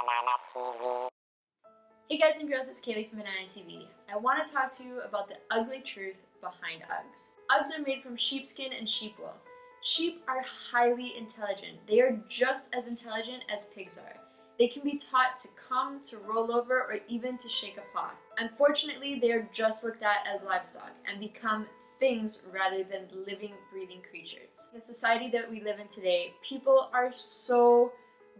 BananaTV. Hey guys and girls, it's Kaylee from BananaTV. I want to talk to you about the ugly truth behind Uggs. Uggs are made from sheepskin and sheep wool. Sheep are highly intelligent. They are just as intelligent as pigs are. They can be taught to come, to roll over, or even to shake a paw. Unfortunately, they are just looked at as livestock and become things rather than living, breathing creatures. In the society that we live in today, people are so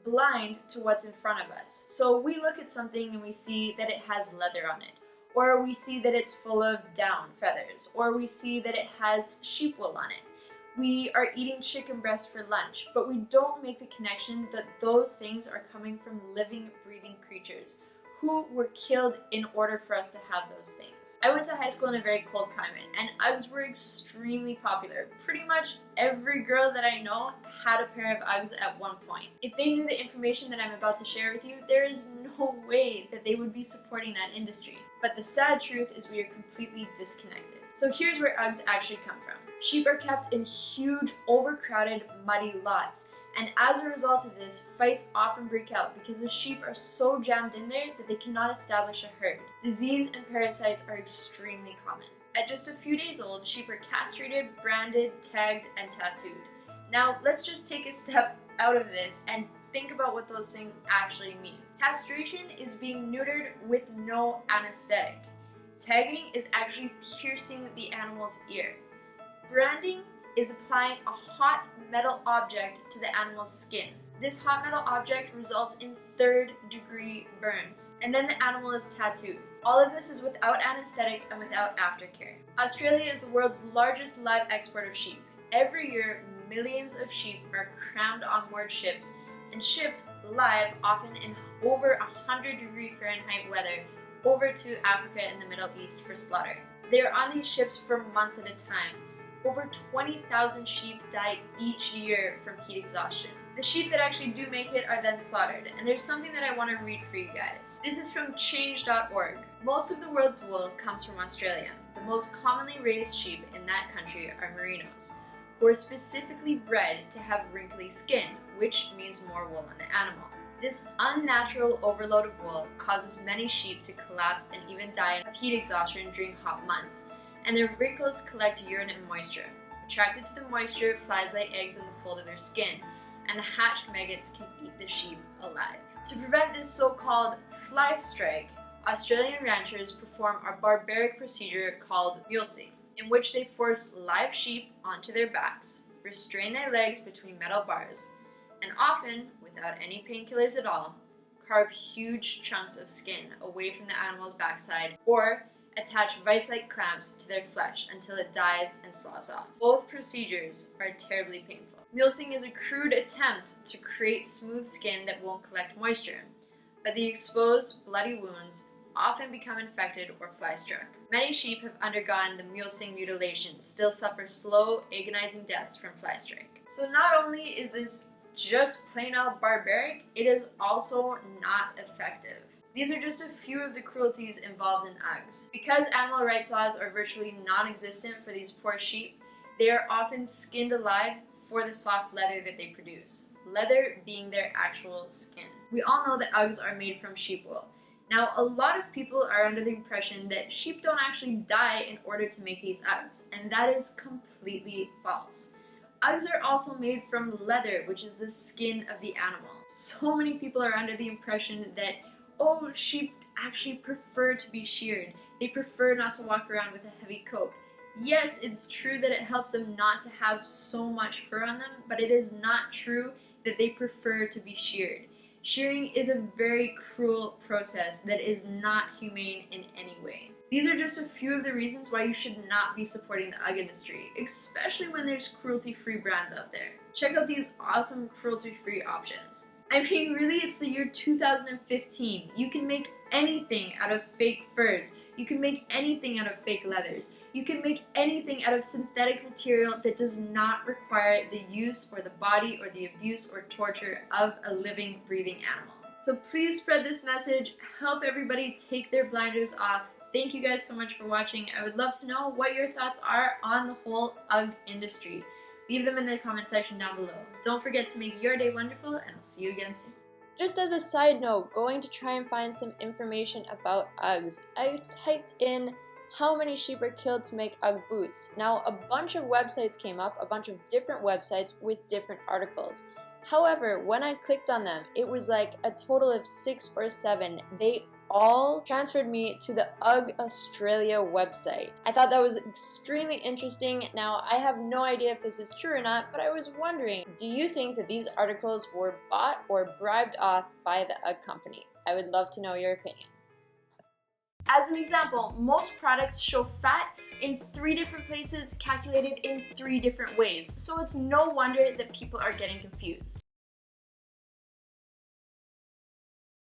blind to what's in front of us. So we look at something and we see that it has leather on it, or we see that it's full of down, feathers, or we see that it has sheep wool on it. We are eating chicken breast for lunch, but we don't make the connection that those things are coming from living, breathing creatures who were killed in order for us to have those things. I went to high school in a very cold climate, and Uggs were extremely popular. Pretty much every girl that I know had a pair of Uggs at one point. If they knew the information that I'm about to share with you, there is no way that they would be supporting that industry. But the sad truth is we are completely disconnected. So here's where Uggs actually come from. Sheep are kept in huge, overcrowded, muddy lots. And as a result of this, fights often break out because the sheep are so jammed in there that they cannot establish a herd. Disease and parasites are extremely common. At just a few days old, sheep are castrated, branded, tagged, and tattooed. Now, let's just take a step out of this and think about what those things actually mean. Castration is being neutered with no anesthetic. Tagging is actually piercing the animal's ear. Branding is applying a hot metal object to the animal's skin. This hot metal object results in third-degree burns, and then the animal is tattooed. All of this is without anesthetic and without aftercare. Australia is the world's largest live export of sheep. Every year, millions of sheep are crammed on board ships and shipped live, often in over 100-degree Fahrenheit weather, over to Africa and the Middle East for slaughter. They are on these ships for months at a time. Over 20,000 sheep die each year from heat exhaustion. The sheep that actually do make it are then slaughtered, and there's something that I want to read for you guys. This is from change.org. Most of the world's wool comes from Australia. The most commonly raised sheep in that country are merinos, who are specifically bred to have wrinkly skin, which means more wool on the animal. This unnatural overload of wool causes many sheep to collapse and even die of heat exhaustion during hot months, and their wrinkles collect urine and moisture. Attracted to the moisture, flies lay eggs in the fold of their skin, and the hatched maggots can eat the sheep alive. To prevent this so-called fly strike, Australian ranchers perform a barbaric procedure called mulesing, in which they force live sheep onto their backs, restrain their legs between metal bars, and often, without any painkillers at all, carve huge chunks of skin away from the animal's backside, or attach vice-like clamps to their flesh until it dies and sloughs off. Both procedures are terribly painful. Mulesing is a crude attempt to create smooth skin that won't collect moisture, but the exposed, bloody wounds often become infected or fly-struck. Many sheep have undergone the mulesing mutilation, still suffer slow, agonizing deaths from fly strike. So not only is this just plain out barbaric, it is also not effective. These are just a few of the cruelties involved in Uggs. Because animal rights laws are virtually non-existent for these poor sheep, they are often skinned alive for the soft leather that they produce, leather being their actual skin. We all know that Uggs are made from sheep wool. Now, a lot of people are under the impression that sheep don't actually die in order to make these Uggs, and that is completely false. Uggs are also made from leather, which is the skin of the animal. So many people are under the impression that, oh, sheep actually prefer to be sheared. They prefer not to walk around with a heavy coat. Yes, it's true that it helps them not to have so much fur on them, but it is not true that they prefer to be sheared. Shearing is a very cruel process that is not humane in any way. These are just a few of the reasons why you should not be supporting the Ugg industry, especially when there's cruelty-free brands out there. Check out these awesome cruelty-free options. I mean, really, it's the year 2015. You can make anything out of fake furs. You can make anything out of fake leathers. You can make anything out of synthetic material that does not require the use or the body or the abuse or torture of a living, breathing animal. So please spread this message. Help everybody take their blinders off. Thank you guys so much for watching. I would love to know what your thoughts are on the whole Ugg industry. Leave them in the comment section down below. Don't forget to make your day wonderful, and I'll see you again soon. Just as a side note, going to try and find some information about Uggs, I typed in how many sheep are killed to make Ugg boots. Now, a bunch of websites came up, a bunch of different websites with different articles. However, when I clicked on them, it was like a total of 6 or 7. They all transferred me to the UGG Australia website. I thought that was extremely interesting. Now, I have no idea if this is true or not, but I was wondering, do you think that these articles were bought or bribed off by the UGG company? I would love to know your opinion. As an example, most products show fat in 3 different places calculated in 3 different ways, so it's no wonder that people are getting confused.